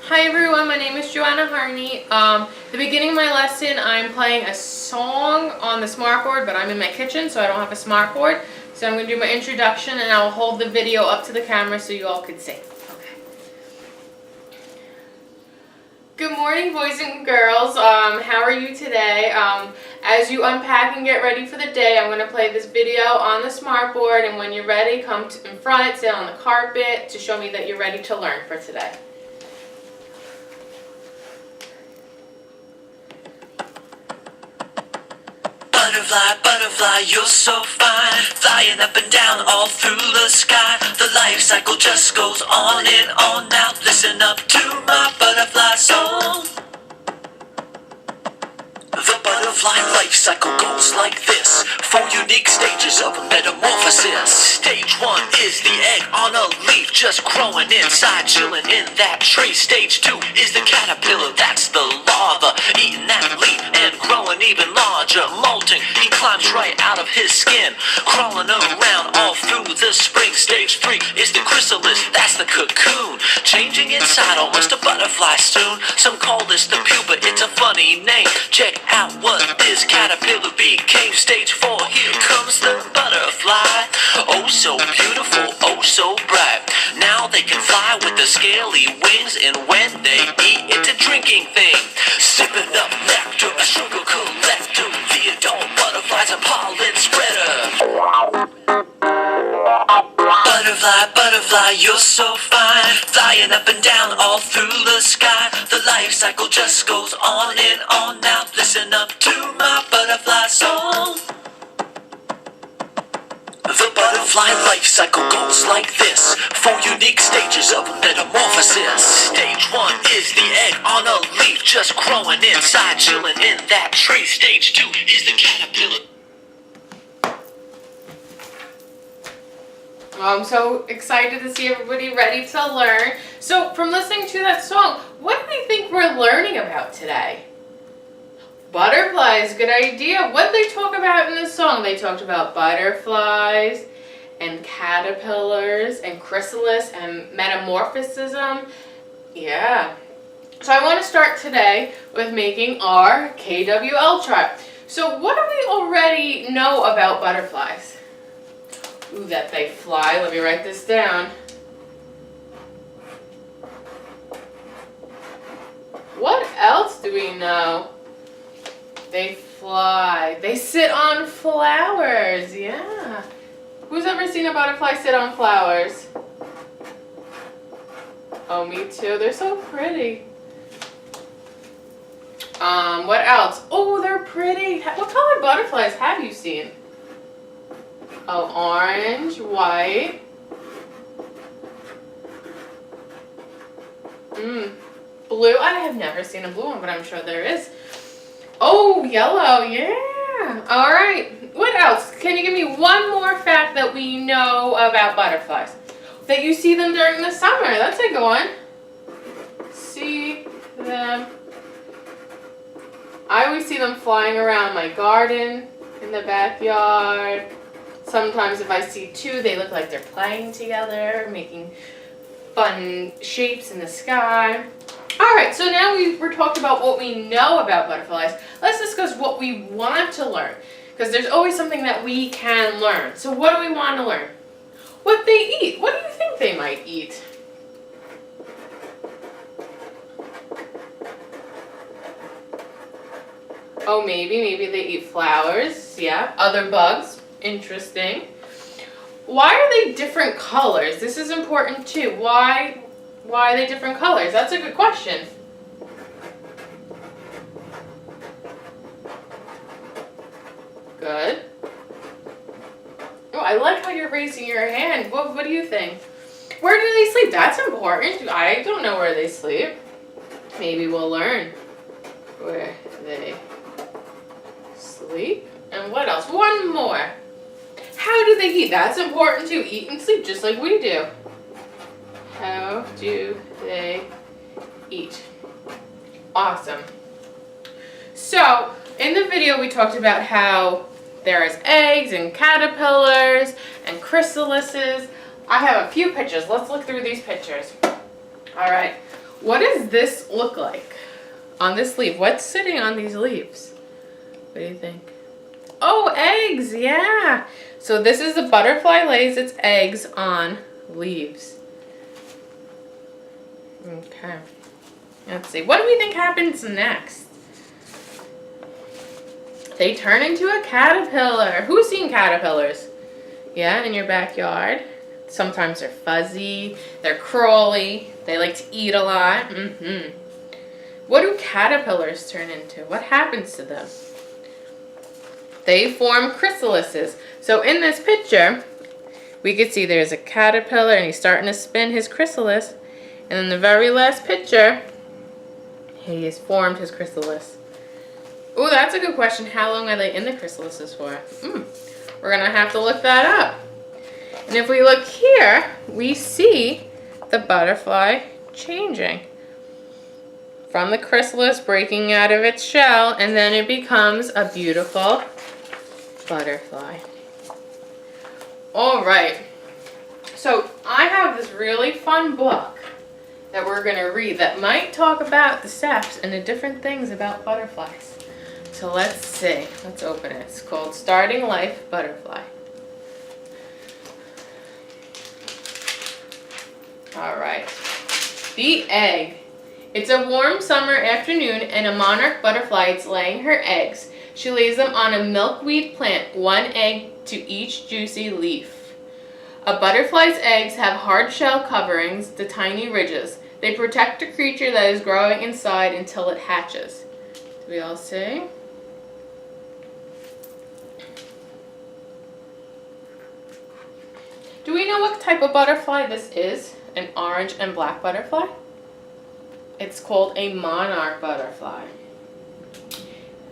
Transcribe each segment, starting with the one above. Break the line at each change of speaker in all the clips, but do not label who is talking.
Hi everyone, my name is Joanna Harney. The beginning of my lesson, I'm playing a song on the smartboard, but I'm in my kitchen, so I don't have a smartboard. So I'm going to do my introduction, and I'll hold the video up to the camera so you all can see. Okay. Good morning, boys and girls. How are you today? As you unpack and get ready for the day, I'm going to play this video on the smartboard, and when you're ready, come in front, sit on the carpet to show me that you're ready to learn for today.
Butterfly, butterfly, you're so fine, flying up and down all through the sky. The life cycle just goes on and on. Now listen up to my butterfly song. The butterfly life cycle goes like this: 4 unique stages of metamorphosis. Stage 1 is the egg on a leaf, just growing inside, chilling in that tree. Stage 2 is the caterpillar, that's the larva, eating that leaf and growing even larger. Molting, he climbs right out of his skin, crawling around all through the spring. Stage 3 is the chrysalis, that's the cocoon, changing inside almost a butterfly soon. Some call this the pupa, it's a funny name. Check out what this caterpillar became. Stage 4, here comes the butterfly. Oh so beautiful, oh so bright. Now they can fly with the scaly wings, and when they eat, it's a drinking thing. Sipping up nectar, a sugar collector. The adult butterfly's a pollen spreader. Butterfly, butterfly, you're so fine, flying up and down all through the sky. The life cycle just goes on and on. Now listen up to my butterfly song. The butterfly life cycle goes like this: 4 unique stages of metamorphosis. Stage 1 is the egg on a leaf, just growing inside, chilling in that tree. Stage 2 is the caterpillar.
I'm so excited to see everybody ready to learn. So from listening to that song, what do you think we're learning about today? Butterflies, good idea. What did they talk about in the song? They talked about butterflies and caterpillars and chrysalis and metamorphism. Yeah. So I want to start today with making our KWL chart. So what do we already know about butterflies? Ooh, that they fly. Let me write this down. What else do we know? They fly. They sit on flowers. Yeah. Who's ever seen a butterfly sit on flowers? Oh, me too. They're so pretty. What else? Oh, they're pretty. What color butterflies have you seen? Oh, orange, white. Blue. I have never seen a blue one, but I'm sure there is. Oh, yellow. Yeah. All right. What else? Can you give me one more fact that we know about butterflies? That you see them during the summer. That's a good one. See them. I always see them flying around my garden, in the backyard. Sometimes if I see two, they look like they're playing together, making fun shapes in the sky. Alright, so now we're talking about what we know about butterflies. Let's discuss what we want to learn, because there's always something that we can learn. So what do we want to learn? What they eat. What do you think they might eat? Oh, maybe they eat flowers. Yeah, other bugs. Interesting. Why are they different colors? This is important too. Why are they different colors? That's a good question. Good. Oh, I like how you're raising your hand. What do you think? Where do they sleep? That's important. I don't know where they sleep. Maybe we'll learn where they sleep. And what else? One more. How do they eat? That's important too. Eat and sleep just like we do. How do they eat? Awesome. So, in the video we talked about how there's eggs and caterpillars and chrysalises. I have a few pictures. Let's look through these pictures. All right. What does this look like on this leaf? What's sitting on these leaves? What do you think? Oh, eggs, yeah. So this is the butterfly lays its eggs on leaves. Okay. Let's see. What do we think happens next? They turn into a caterpillar. Who's seen caterpillars? Yeah, in your backyard. Sometimes they're fuzzy, they're crawly, they like to eat a lot. What do caterpillars turn into? What happens to them? They form chrysalises. So in this picture, we could see there's a caterpillar and he's starting to spin his chrysalis. And in the very last picture, he has formed his chrysalis. Oh, that's a good question. How long are they in the chrysalises for? We're going to have to look that up. And if we look here, we see the butterfly changing from the chrysalis, breaking out of its shell, and then it becomes a beautiful butterfly. All right. So I have this really fun book that we're going to read that might talk about the steps and the different things about butterflies. So let's see. Let's open it. It's called Starting Life Butterfly. All right. The egg. It's a warm summer afternoon and a monarch butterfly is laying her eggs. She lays them on a milkweed plant, one egg to each juicy leaf. A butterfly's eggs have hard shell coverings, the tiny ridges. They protect the creature that is growing inside until it hatches. Do we all see? Do we know what type of butterfly this is? An orange and black butterfly? It's called a monarch butterfly.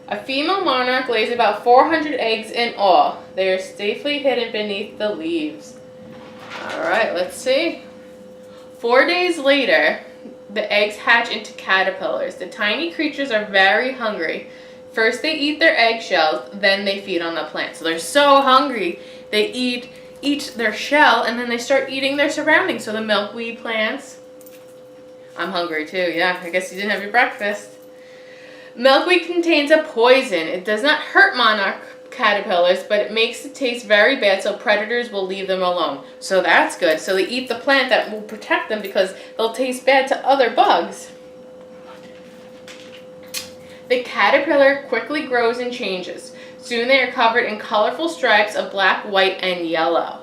A female monarch lays about 400 eggs in all. They are safely hidden beneath the leaves. All right, let's see. 4 days later, the eggs hatch into caterpillars. The tiny creatures are very hungry. First they eat their eggshells, then they feed on the plant. So they're so hungry, they eat their shell, and then they start eating their surroundings. So the milkweed plants. I'm hungry too, yeah. I guess you didn't have your breakfast. Milkweed contains a poison. It does not hurt monarch caterpillars, but it makes it taste very bad, so predators will leave them alone. So that's good. So they eat the plant that will protect them because they'll taste bad to other bugs. The caterpillar quickly grows and changes. Soon they are covered in colorful stripes of black, white, and yellow.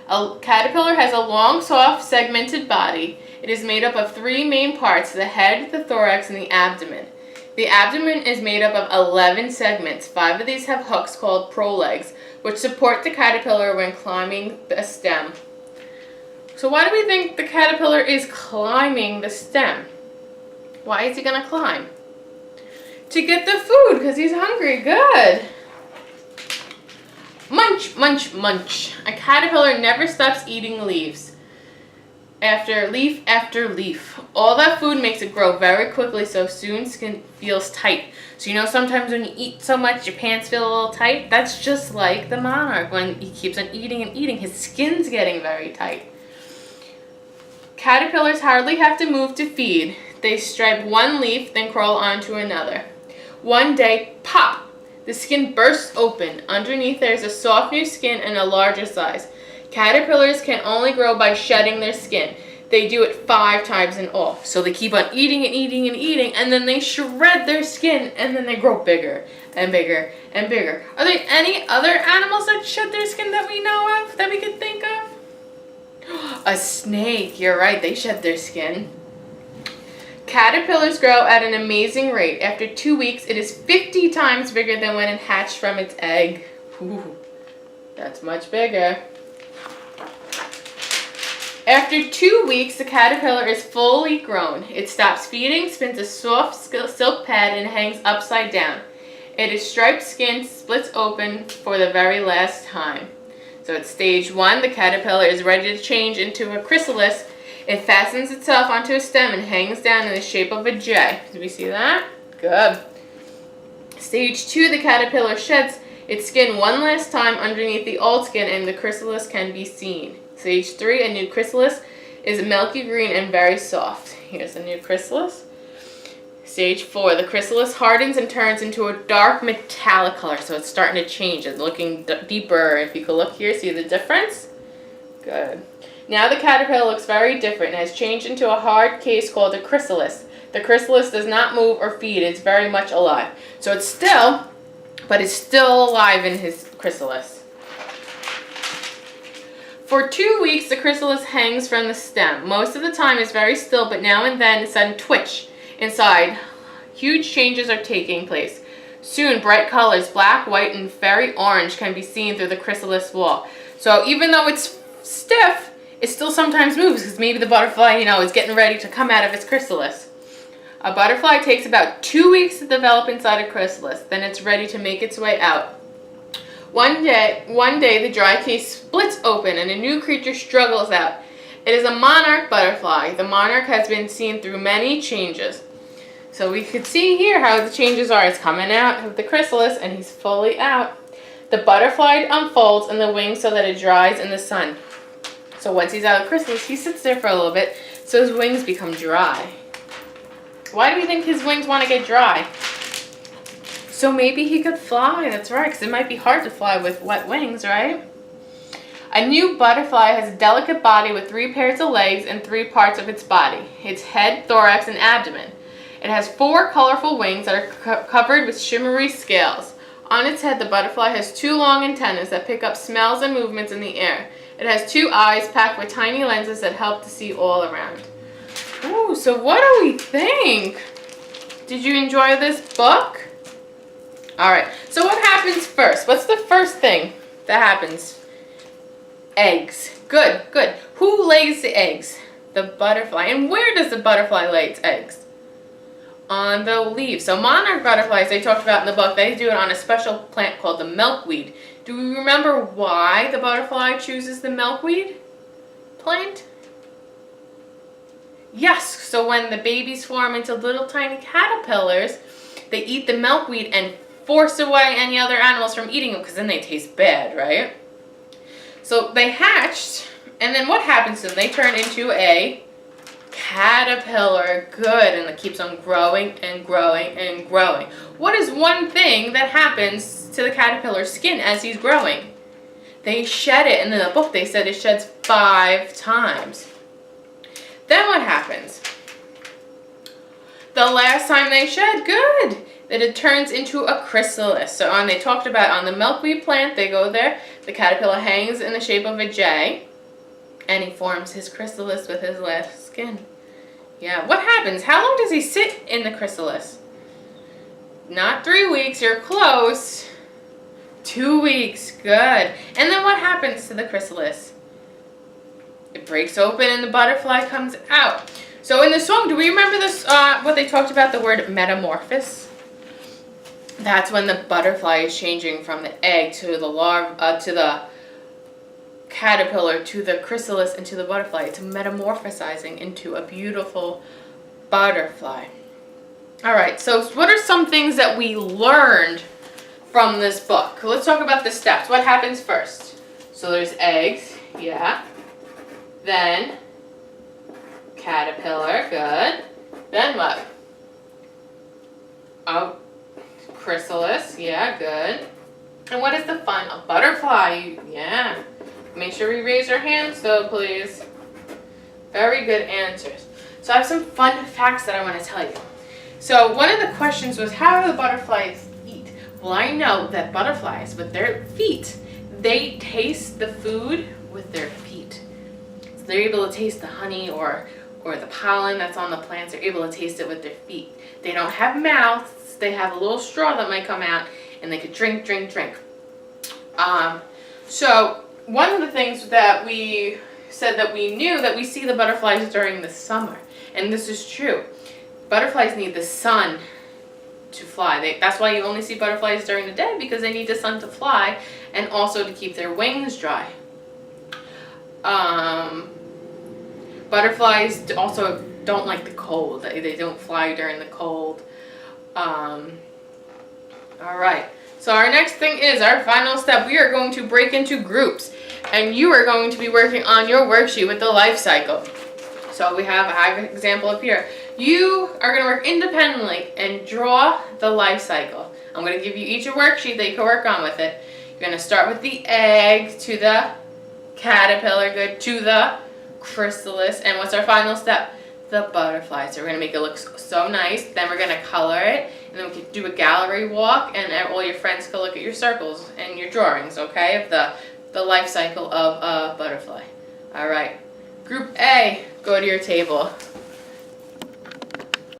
A caterpillar has a long, soft, segmented body. It is made up of 3 main parts, the head, the thorax, and the abdomen. The abdomen is made up of 11 segments. 5 of these have hooks called prolegs, which support the caterpillar when climbing the stem. So why do we think the caterpillar is climbing the stem? Why is he going to climb? To get the food, because he's hungry. Good. Munch, munch, munch. A caterpillar never stops eating leaves. After leaf. All that food makes it grow very quickly, so soon skin feels tight. So you know sometimes when you eat so much, your pants feel a little tight? That's just like the monarch. When he keeps on eating and eating, his skin's getting very tight. Caterpillars hardly have to move to feed. They stripe one leaf, then crawl onto another. One day, pop! The skin bursts open. Underneath there is a soft new skin and a larger size. Caterpillars can only grow by shedding their skin. They do it 5 times in all. So they keep on eating and eating and eating, and then they shred their skin, and then they grow bigger and bigger and bigger. Are there any other animals that shed their skin that we know of, that we could think of? A snake, you're right, they shed their skin. Caterpillars grow at an amazing rate. After 2 weeks, it is 50 times bigger than when it hatched from its egg. Ooh, that's much bigger. After 2 weeks, the caterpillar is fully grown. It stops feeding, spins a soft silk pad, and hangs upside down. Its striped skin splits open for the very last time. So at stage 1, the caterpillar is ready to change into a chrysalis. It fastens itself onto a stem and hangs down in the shape of a J. Did we see that? Good. Stage 2, the caterpillar sheds its skin one last time underneath the old skin, and the chrysalis can be seen. Stage 3, a new chrysalis is milky green and very soft. Here's the new chrysalis. Stage 4, the chrysalis hardens and turns into a dark metallic color. So it's starting to change. It's looking deeper. If you could look here, see the difference? Good. Now the caterpillar looks very different and has changed into a hard case called a chrysalis. The chrysalis does not move or feed. It's very much alive. So it's still, but it's still alive in his chrysalis. For 2 weeks, the chrysalis hangs from the stem. Most of the time it's very still, but now and then a sudden twitch inside. Huge changes are taking place. Soon, bright colors, black, white, and very orange, can be seen through the chrysalis wall. So even though it's stiff, it still sometimes moves because maybe the butterfly, is getting ready to come out of its chrysalis. A butterfly takes about 2 weeks to develop inside a chrysalis. Then it's ready to make its way out. One day, the dry case splits open and a new creature struggles out. It is a monarch butterfly. The monarch has been seen through many changes. So we could see here how the changes are. It's coming out of the chrysalis and he's fully out. The butterfly unfolds in the wings so that it dries in the sun. So once he's out of the chrysalis, he sits there for a little bit so his wings become dry. Why do we think his wings want to get dry? So maybe he could fly. That's right, because it might be hard to fly with wet wings, right? A new butterfly has a delicate body with 3 pairs of legs and 3 parts of its body: its head, thorax, and abdomen. It has 4 colorful wings that are covered with shimmery scales. On its head, the butterfly has 2 long antennas that pick up smells and movements in the air. It has 2 eyes packed with tiny lenses that help to see all around. Ooh, so what do we think? Did you enjoy this book? Alright, so what happens first? What's the first thing that happens? Eggs. Good, good. Who lays the eggs? The butterfly. And where does the butterfly lay its eggs? On the leaves. So monarch butterflies, they talked about in the book, they do it on a special plant called the milkweed. Do we remember why the butterfly chooses the milkweed plant? Yes, so when the babies form into little tiny caterpillars, they eat the milkweed and force away any other animals from eating them because then they taste bad, right? So they hatched, and then what happens to them? They turn into a caterpillar. Good, and it keeps on growing and growing and growing. What is one thing that happens to the caterpillar's skin as he's growing? They shed it, and in the book they said it sheds 5 times. Then what happens? The last time they shed, good, that it turns into a chrysalis. So they talked about on the milkweed plant, they go there, the caterpillar hangs in the shape of a J, and he forms his chrysalis with his last skin. Yeah, what happens? How long does he sit in the chrysalis? Not 3 weeks, you're close. 2 weeks, good. And then what happens to the chrysalis? It breaks open and the butterfly comes out. So in the song, do we remember this? What they talked about, the word metamorphosis? That's when the butterfly is changing from the egg to the larva, to the caterpillar, to the chrysalis, and to the butterfly. It's metamorphosizing into a beautiful butterfly. All right, so what are some things that we learned from this book? Let's talk about the steps. What happens first? So there's eggs, yeah. Then caterpillar, good. Then what? Oh, chrysalis, yeah, good. And what is the fun? A butterfly, yeah. Make sure we raise our hands though, please. Very good answers. So I have some fun facts that I want to tell you. So one of the questions was, how do the butterflies eat? Well, I know that butterflies, with their feet, they taste the food with their feet. So they're able to taste the honey or the pollen that's on the plants. They're able to taste it with their feet. They don't have mouths. They have a little straw that might come out, and they could drink. So one of the things that we said that we knew, that we see the butterflies during the summer, and this is true. Butterflies need the sun to fly. That's why you only see butterflies during the day, because they need the sun to fly and also to keep their wings dry. Butterflies also don't like the cold. They don't fly during the cold. All right. So our next thing is our final step. We are going to break into groups, and you are going to be working on your worksheet with the life cycle. So we have an example up here. You are going to work independently and draw the life cycle. I'm going to give you each a worksheet that you can work on with it. You're going to start with the egg to the caterpillar, good, to the chrysalis, and what's our final step? The butterfly. So we're going to make it look so nice. Then we're going to color it, and then we can do a gallery walk, and all your friends can look at your circles and your drawings, okay, of the life cycle of a butterfly. All right. Group A, go to your table.